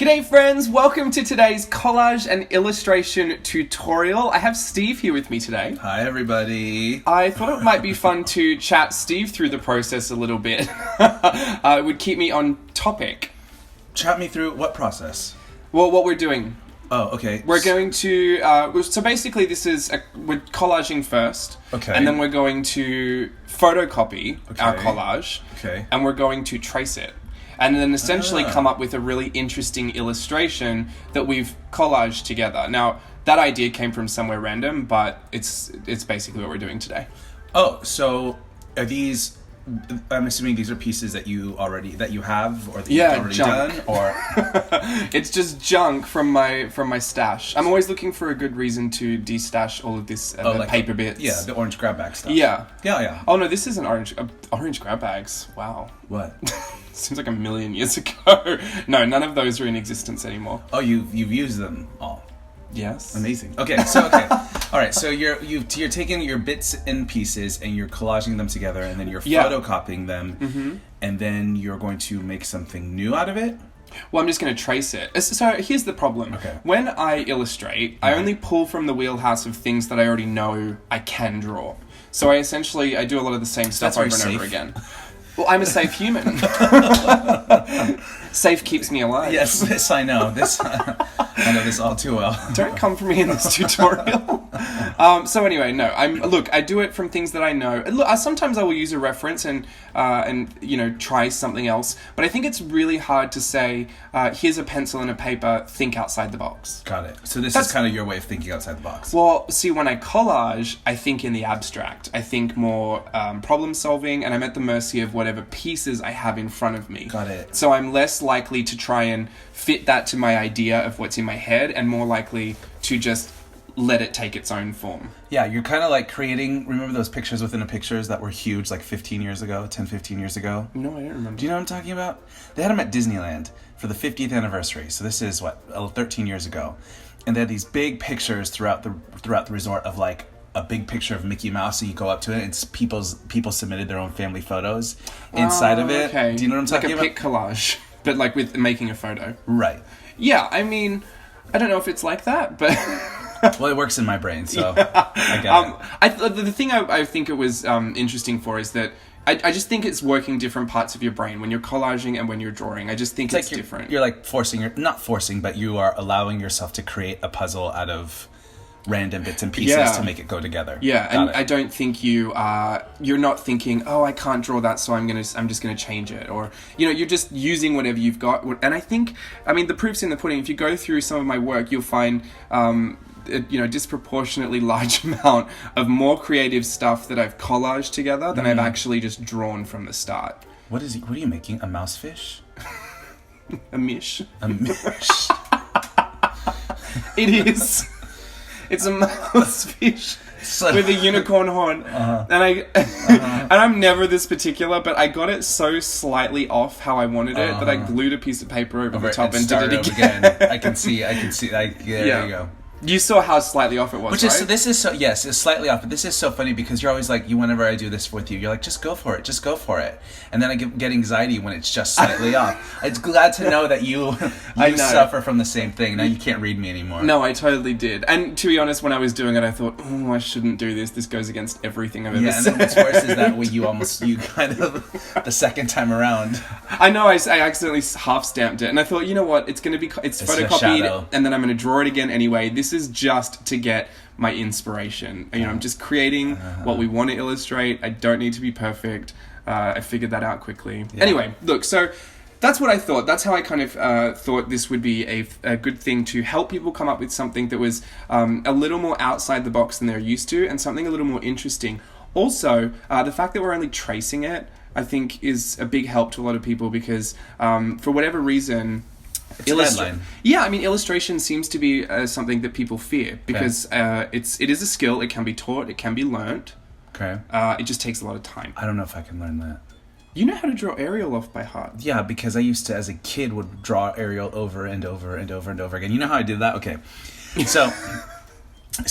G'day friends, welcome to today's collage and illustration tutorial. I have Steve here with me today. Hi everybody. I thought it might be fun to chat Steve through the process a little bit. It would keep me on topic. Chat me through what process? Well, what we're doing. Oh, okay. We're going to, so basically this is, we're collaging first. Okay. And then we're going to photocopy our Okay. collage. Okay. And we're going to trace it. And then essentially come up with a really interesting illustration that we've collaged together. Now, that idea came from somewhere random, but it's basically what we're doing today. Oh, so are these, I'm assuming these are pieces that you have or that you've already junk. done, or It's just junk from my stash. I'm always looking for a good reason to de-stash all of this paper bits. Yeah, the orange grab bag stuff. Yeah. Yeah. Oh no, this isn't orange grab bags. Wow. What? Seems like a million years ago. No, none of those are in existence anymore. Oh, you've used them all. Yes. Amazing. Okay. All right. So you're taking your bits and pieces and you're collaging them together, and then you're photocopying them, and then you're going to make something new out of it. Well, I'm just going to trace it. So here's the problem. Okay. When I illustrate, I only pull from the wheelhouse of things that I already know I can draw. So I do a lot of the same stuff over and over again. Well, I'm a safe human. Safe keeps me alive. Yes, this I know. I know this all too well. Don't come for me in this tutorial. So anyway, no. I do it from things that I know. Look, sometimes I will use a reference and try something else. But I think it's really hard to say, here's a pencil and a paper. Think outside the box. Got it. So this is kind of your way of thinking outside the box. Well, see, when I collage, I think in the abstract. I think more problem solving, and I'm at the mercy of whatever pieces I have in front of me. Got it. So I'm less likely to try and fit that to my idea of what's in my head, and more likely to just let it take its own form. Yeah, you're kind of like creating, remember those pictures within a pictures that were huge like 15 years ago, 10, 15 years ago? No, I don't remember. Do you know what I'm talking about? They had them at Disneyland for the 50th anniversary. So this is, 13 years ago. And they had these big pictures throughout the resort of like a big picture of Mickey Mouse, so you go up to it, and people submitted their own family photos inside of it. Okay. Do you know what I'm talking about? Like a pic collage, but like with making a photo. Right. Yeah, I mean, I don't know if it's like that, but... Well, it works in my brain, so I got it. The thing I think it was interesting for is that I just think it's working different parts of your brain when you're collaging and when you're drawing. I just think it's different. You're like not forcing, but you are allowing yourself to create a puzzle out of random bits and pieces to make it go together. Yeah, and I don't think you're not thinking, oh, I can't draw that, so I'm just gonna change it, or you're just using whatever you've got. And I think, the proof's in the pudding. If you go through some of my work, you'll find disproportionately large amount of more creative stuff that I've collaged together than I've actually just drawn from the start. What are you making? A mouse fish? A mish. A mish. It is. It's a mouse fish with a unicorn horn. And and I'm never this particular, but I got it so slightly off how I wanted it that I glued a piece of paper over the top and did it again. I can see. There you go. You saw how slightly off it was, right? So this is so, yes, it's slightly off, but this is so funny because you're always like, whenever I do this with you, you're like, just go for it. And then I get anxiety when it's just slightly off. I'm glad to know that you suffer from the same thing. Now you can't read me anymore. No, I totally did. And to be honest, when I was doing it, I thought, oh, I shouldn't do this. This goes against everything I've ever said. And then what's worse is that when you kind of, the second time around. I know, I accidentally half stamped it. And I thought, you know what, it's photocopied, and then I'm going to draw it again anyway. This is just to get my inspiration. I'm just creating what we want to illustrate. I don't need to be perfect. I figured that out quickly. Yeah. Anyway, look, so that's what I thought. That's how I kind of thought this would be a good thing to help people come up with something that was a little more outside the box than they're used to, and something a little more interesting. Also, the fact that we're only tracing it, I think, is a big help to a lot of people because for whatever reason... It's a deadline. Yeah, illustration seems to be something that people fear because it is a skill. It can be taught. It can be learnt. Okay. It just takes a lot of time. I don't know if I can learn that. You know how to draw Ariel off by heart. Yeah, because I used to, as a kid, would draw Ariel over and over and over and over again. You know how I did that? Okay. So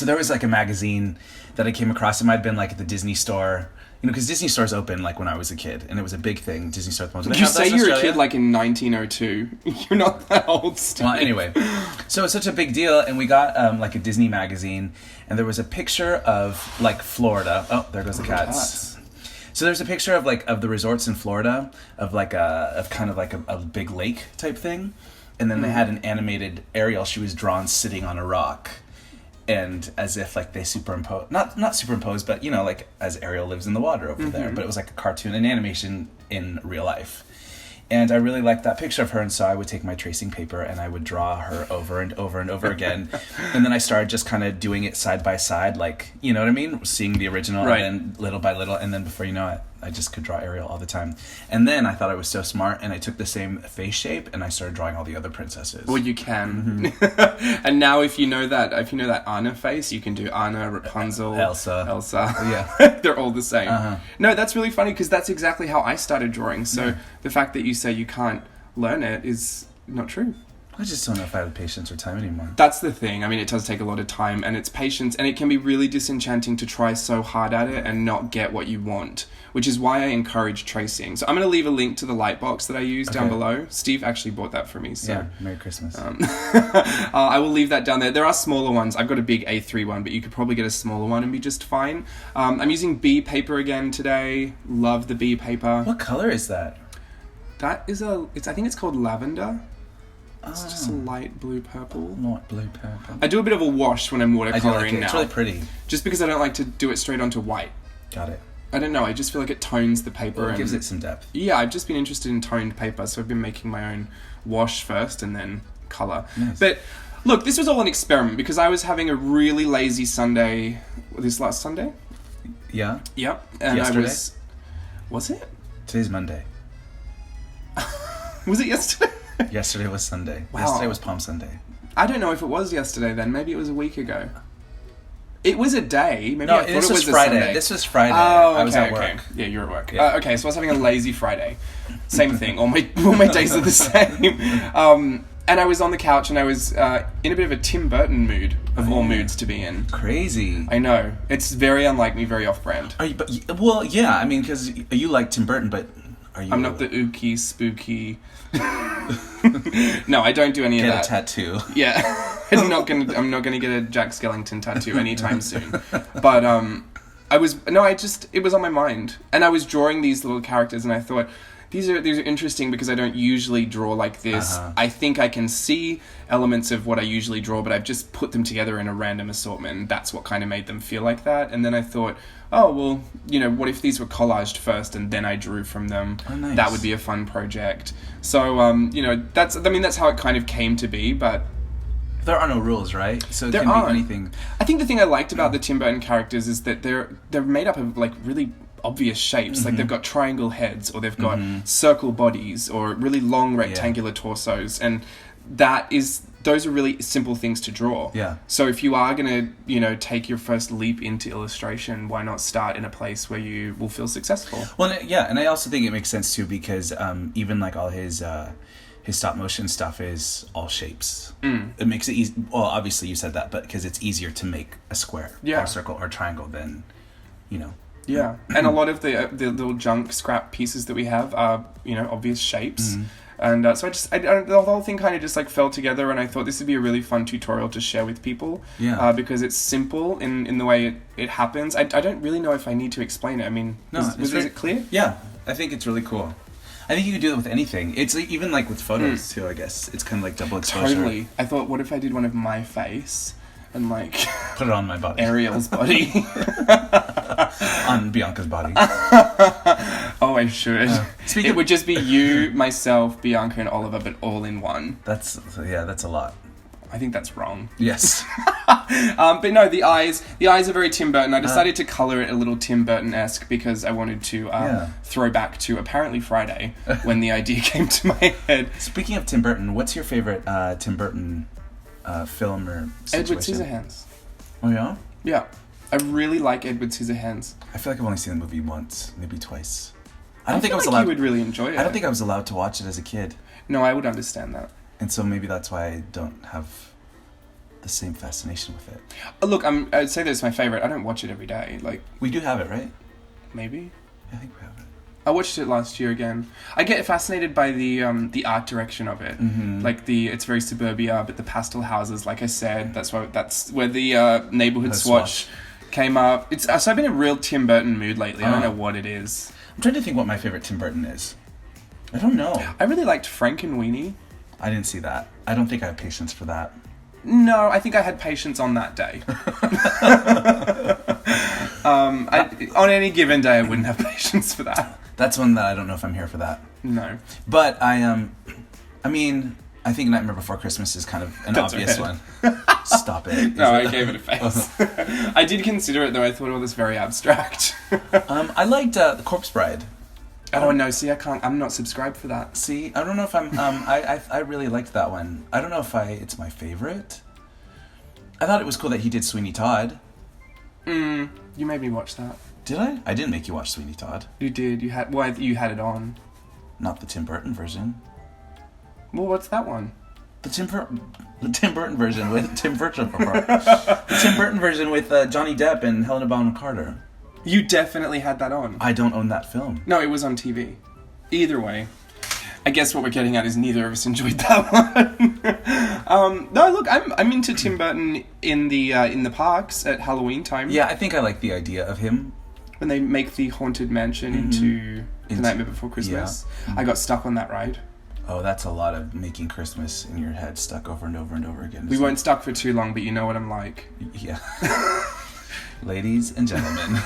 there was like a magazine that I came across. It might have been like at the Disney store. because Disney stores opened like when I was a kid, and it was a big thing. Disney stores. You say you're a kid like in 1902. You're not that old still. Well, anyway, so it's such a big deal, and we got like a Disney magazine, and there was a picture of like Florida. Oh, there goes the cats. So there's a picture of the resorts in Florida of like kind of like a big lake type thing, and then they had an animated Ariel. She was drawn sitting on a rock. And as if like they superimpose, not superimpose, but you know, like as Ariel lives in the water over there. But it was like a cartoon, an animation in real life. And I really liked that picture of her, and so I would take my tracing paper and I would draw her over and over and over again. And then I started just kind of doing it side by side, like, you know what I mean? Seeing the original, right. And then little by little, and then before you know it, I just could draw Ariel all the time. And then I thought I was so smart, and I took the same face shape, and I started drawing all the other princesses. Well, you can. And now if you know that Anna face, you can do Anna, Rapunzel, Elsa. Yeah. They're all the same. No, that's really funny, because that's exactly how I started drawing. So the fact that you say you can't learn it is not true. I just don't know if I have the patience or time anymore. That's the thing. I mean, it does take a lot of time, and it's patience, and it can be really disenchanting to try so hard at it and not get what you want, which is why I encourage tracing. So I'm going to leave a link to the light box that I use down below. Steve actually bought that for me. So. Yeah, Merry Christmas. I will leave that down there. There are smaller ones. I've got a big A3 one, but you could probably get a smaller one and be just fine. I'm using B paper again today. Love the B paper. What color is that? That is I think it's called lavender. It's just a light blue-purple. Not blue-purple. I do a bit of a wash when I'm watercoloring now. It's really pretty. Just because I don't like to do it straight onto white. Got it. I don't know, I just feel like it tones the paper. Well, it gives it some depth. Yeah, I've just been interested in toned paper, so I've been making my own wash first and then colour. Nice. But look, this was all an experiment because I was having a really lazy Sunday. This last Sunday? Yeah. Yep. And yesterday? Was it? Today's Monday. Was it yesterday? Yesterday was Sunday. Wow. Yesterday was Palm Sunday. I don't know if it was yesterday then. Maybe it was a week ago. It was a day. Maybe no, I thought this it was Friday. a Sunday. This was Friday. Oh, okay, I was at work. Yeah, you're at work. Yeah. Okay, so I was having a lazy Friday. Same thing. All my days are the same. And I was on the couch and I was in a bit of a Tim Burton mood, of all moods to be in. Crazy. I know. It's very unlike me, very off-brand. Well, yeah, I mean, because you like Tim Burton, but are you... I'm not the ooky, spooky... No, I don't do any of that. Get a tattoo. Yeah. I'm not gonna get a Jack Skellington tattoo anytime soon. But it was on my mind. And I was drawing these little characters and I thought, these are interesting because I don't usually draw like this. I think I can see elements of what I usually draw, but I've just put them together in a random assortment, and that's what kind of made them feel like that. And then I thought, oh, well, you know, what if these were collaged first and then I drew from them? Oh, nice. That would be a fun project. So, you know, that's how it kind of came to be, but... There are no rules, right? So it there can aren't. be anything. I think the thing I liked about the Tim Burton characters is that they're made up of, like, really obvious shapes. Like, they've got triangle heads, or they've got circle bodies, or really long rectangular torsos, and those are really simple things to draw. Yeah. So if you are going to, you know, take your first leap into illustration, why not start in a place where you will feel successful? Well, yeah, and I also think it makes sense too because even like all his stop motion stuff is all shapes. It makes it easy. Well, obviously you said that, but because it's easier to make a square or a circle or a triangle than, you know. Yeah, and a lot of the little junk scrap pieces that we have are, you know, obvious shapes. And so the whole thing kind of just like fell together, and I thought this would be a really fun tutorial to share with people. Yeah. Because it's simple in the way it happens. I don't really know if I need to explain it. I mean, is it clear? Yeah, I think it's really cool. I think you could do that with anything. It's like, even like with photos too, I guess. It's kind of like double exposure. Totally. I thought, what if I did one of my face and like... Put it on my body. Ariel's body. On Bianca's body. Oh, I should. It would just be you, myself, Bianca, and Oliver, but all in one. That's a lot. I think that's wrong. Yes. But no, the eyes are very Tim Burton. I decided to colour it a little Tim Burton-esque because I wanted to throw back to apparently Friday when the idea came to my head. Speaking of Tim Burton, what's your favourite Tim Burton film or situation? Edward Scissorhands. Oh, yeah? Yeah. I really like Edward Scissorhands. I feel like I've only seen the movie once, maybe twice. I don't think I was allowed. You would really enjoy it. I don't think I was allowed to watch it as a kid. No, I would understand that. And so maybe that's why I don't have the same fascination with it. Look, I'd say that it's my favourite. I don't watch it every day. Like, we do have it, right? Maybe. I think we have it. I watched it last year again. I get fascinated by the art direction of it. Mm-hmm. Like it's very suburbia, but the pastel houses, like I said, that's where the neighborhood swatch came up. So I've been in a real Tim Burton mood lately. I don't know what it is. I'm trying to think what my favorite Tim Burton is. I don't know. I really liked Frankenweenie. I didn't see that. I don't think I have patience for that. No, I think I had patience on that day. On any given day, I wouldn't have patience for that. That's one that I don't know if I'm here for that. No. But I mean, I think Nightmare Before Christmas is kind of an obvious one. Stop it. No, I gave it a face. I did consider it, though. I thought it was very abstract. I liked The Corpse Bride. Oh, no, see, I'm not subscribed for that. See, I don't know if I'm, I really liked that one. I don't know if it's my favorite. I thought it was cool that he did Sweeney Todd. You made me watch that. Did I? I didn't make you watch Sweeney Todd. You did. You had it on. Not the Tim Burton version. Well, what's that one? The Tim Burton version with Tim Burton. The Tim Burton version with Johnny Depp and Helena Bonham Carter. You definitely had that on. I don't own that film. No, it was on TV. Either way, I guess what we're getting at is neither of us enjoyed that one. No, look, I'm into Tim Burton in the parks at Halloween time. Yeah, I think I like the idea of him. When they make the Haunted Mansion into The Nightmare Before Christmas. Yeah. I got stuck on that ride. Oh, that's a lot of making Christmas in your head stuck over and over and over again. We weren't stuck for too long, but you know what I'm like. Yeah. Ladies and gentlemen.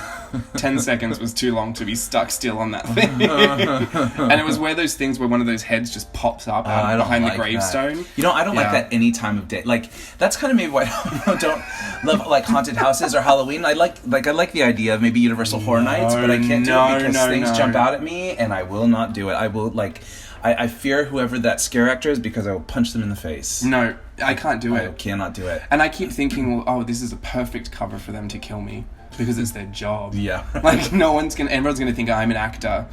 10 seconds was too long to be stuck still on that thing. And it was one of those things where one of those heads just pops up behind the gravestone. That. You know, I don't like that any time of day. Like, that's kind of maybe why I don't love, like, haunted houses or Halloween. I like the idea of maybe Universal Horror Nights, but I can't do it because things jump out at me, and I will not do it. I will, like... I fear whoever that scare actor is because I will punch them in the face. No, I can't do it. I cannot do it. And I keep thinking, well, oh, this is a perfect cover for them to kill me because it's their job. Yeah. Like, everyone's gonna think I'm an actor.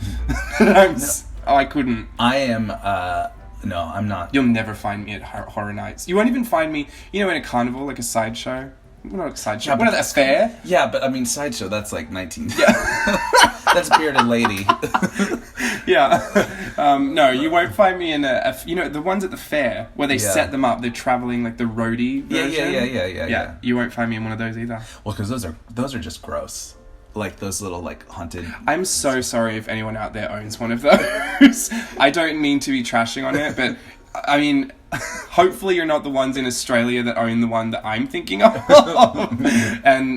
I couldn't. I am, no, I'm not. You'll never find me at Horror Nights. You won't even find me, in a carnival, like a sideshow. Well, not a sideshow. What, a fair? Yeah, but I mean, sideshow, that's like 19. Yeah. That's bearded lady. Yeah. No, you won't find me in the ones at the fair where they set them up. They're traveling like the roadie version. Yeah. You won't find me in one of those either. Well, because those are just gross. Like those little like haunted. I'm so sorry if anyone out there owns one of those. I don't mean to be trashing on it, but I mean, hopefully you're not the ones in Australia that own the one that I'm thinking of,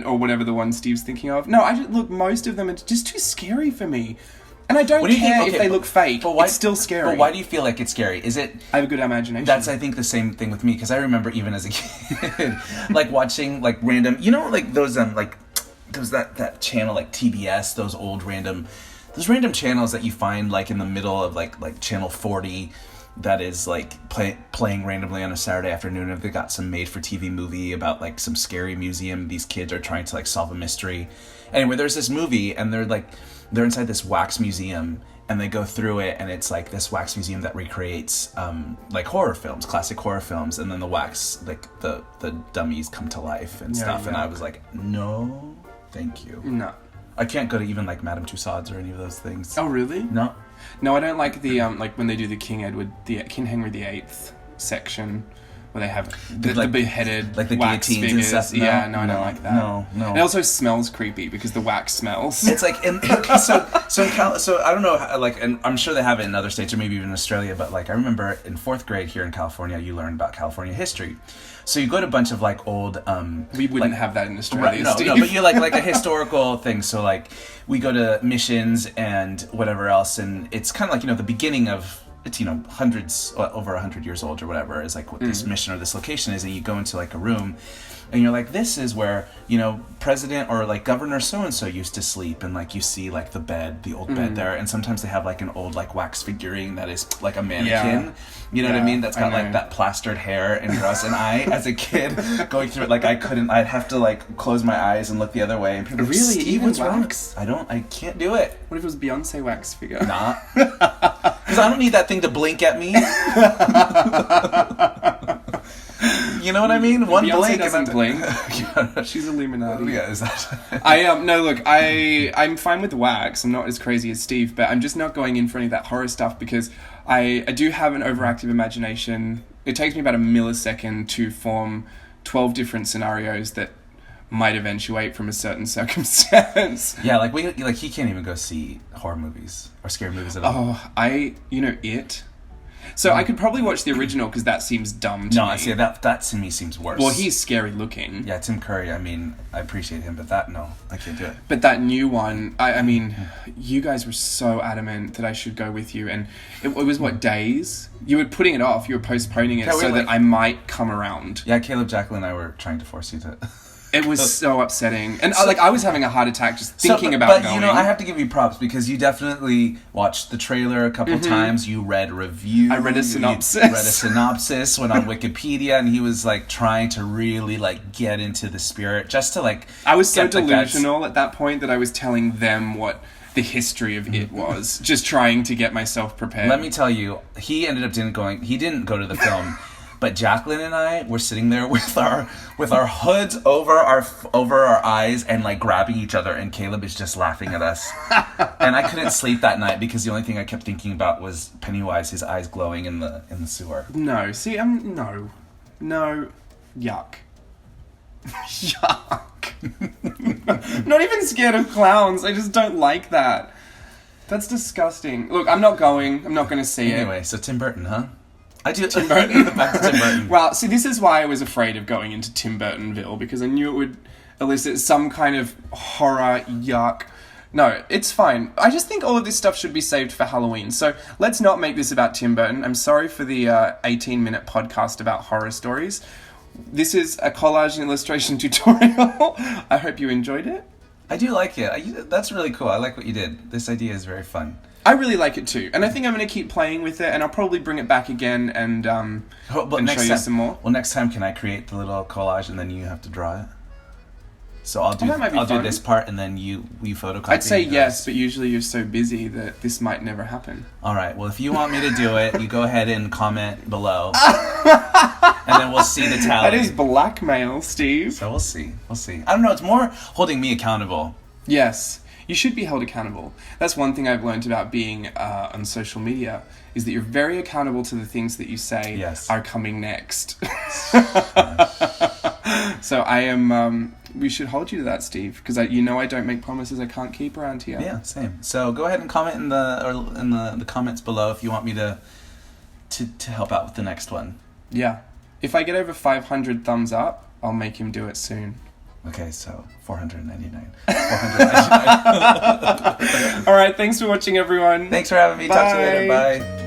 or whatever the one Steve's thinking of. No, look, most of them are just too scary for me. And I don't care if they look fake. But it's still scary. But why do you feel like it's scary? Is it... I have a good imagination. That's, I think, the same thing with me, because I remember even as a kid, like, watching, like, random... You know, like, those, that channel, like, TBS, those old random... Those random channels that you find, like, in the middle of, like Channel 40... that is like playing randomly on a Saturday afternoon, if they got some made-for-TV movie about like some scary museum. These kids are trying to like solve a mystery. Anyway, there's this movie, and they're inside this wax museum, and they go through it, and it's like this wax museum that recreates like horror films, classic horror films, and then the wax, like the dummies come to life and stuff. And I was like, no, thank you. No. I can't go to even like Madame Tussauds or any of those things. Oh, really? No. No, I don't like the like when they do the King Henry VIII section where they have the beheaded like the wax guillotines figures. and stuff. No, I don't like that. No. It also smells creepy because the wax smells. It's like so I don't know how, like, and I'm sure they have it in other states or maybe even Australia, but like I remember in 4th grade here in California, you learn about California history. So you go to a bunch of like old we wouldn't have that in Australia. Right, no, but you like a historical thing. So like we go to missions and whatever else, and it's kind of like the beginning of it's hundreds over 100 years old or whatever is like what this mission or this location is, and you go into like a room and you're like, this is where President or like Governor so and so used to sleep, and like you see like the old bed there, and sometimes they have like an old like wax figurine that is like a mannequin. You know what I mean? That's got like that plastered hair and gross. And I, as a kid, going through it, like I'd have to like close my eyes and look the other way. And people really, Steve, what's wrong? I can't do it. What if it was Beyonce wax figure? Nah, because I don't need that thing to blink at me. You know what I mean? One Beyonce blink doesn't blink. Yeah. She's Illuminati. Yeah, is that? No, look, I'm fine with wax. I'm not as crazy as Steve, but I'm just not going in for any of that horror stuff because I do have an overactive imagination. It takes me about a millisecond to form 12 different scenarios that might eventuate from a certain circumstance. Yeah, like he can't even go see horror movies or scary movies at all. Oh, It. So I could probably watch the original because that seems dumb to me. No, see, that to me seems worse. Well, he's scary looking. Yeah, Tim Curry, I mean, I appreciate him, but no, I can't do it. But that new one, I mean, you guys were so adamant that I should go with you, and it was, days? You were putting it off, you were postponing it that I might come around. Yeah, Caleb, Jacqueline, and I were trying to force you to... It was so upsetting. And I was having a heart attack just thinking about going. But, I have to give you props because you definitely watched the trailer a couple times. You read reviews. I read a synopsis. Went on Wikipedia, and he was, trying to really, get into the spirit just to, I was so delusional at that point that I was telling them what the history of it was. Just trying to get myself prepared. Let me tell you, he ended up he didn't go to the film. But Jacqueline and I were sitting there with our hoods over our eyes and grabbing each other, and Caleb is just laughing at us. And I couldn't sleep that night because the only thing I kept thinking about was Pennywise, his eyes glowing in the sewer. No, see, no, yuck, yuck. Not even scared of clowns. I just don't like that. That's disgusting. Look, I'm not going to see it. Anyway, so Tim Burton, huh? I do Tim Burton. Back to Tim Burton. Well, see, this is why I was afraid of going into Tim Burtonville, because I knew it would elicit some kind of horror yuck. No, it's fine. I just think all of this stuff should be saved for Halloween. So let's not make this about Tim Burton. I'm sorry for the 18-minute podcast about horror stories. This is a collage and illustration tutorial. I hope you enjoyed it. I do like it. That's really cool. I like what you did. This idea is very fun. I really like it too, and I think I'm going to keep playing with it, and I'll probably bring it back again and show you some more. Well, next time, can I create the little collage and then you have to draw it? So I'll do this part and then we photocopy. I'd say yes, but usually you're so busy that this might never happen. All right. Well, if you want me to do it, you go ahead and comment below, and then we'll see the tally. That is blackmail, Steve. So we'll see. I don't know. It's more holding me accountable. Yes. You should be held accountable. That's one thing I've learned about being on social media, is that you're very accountable to the things that you say are coming next. So I am, we should hold you to that, Steve, because I don't make promises I can't keep around here. Yeah, same. So go ahead and comment in the comments below if you want me to help out with the next one. Yeah. If I get over 500 thumbs up, I'll make him do it soon. Okay, so 499. All right, thanks for watching, everyone. Thanks for having me. Bye. Talk to you later. Bye.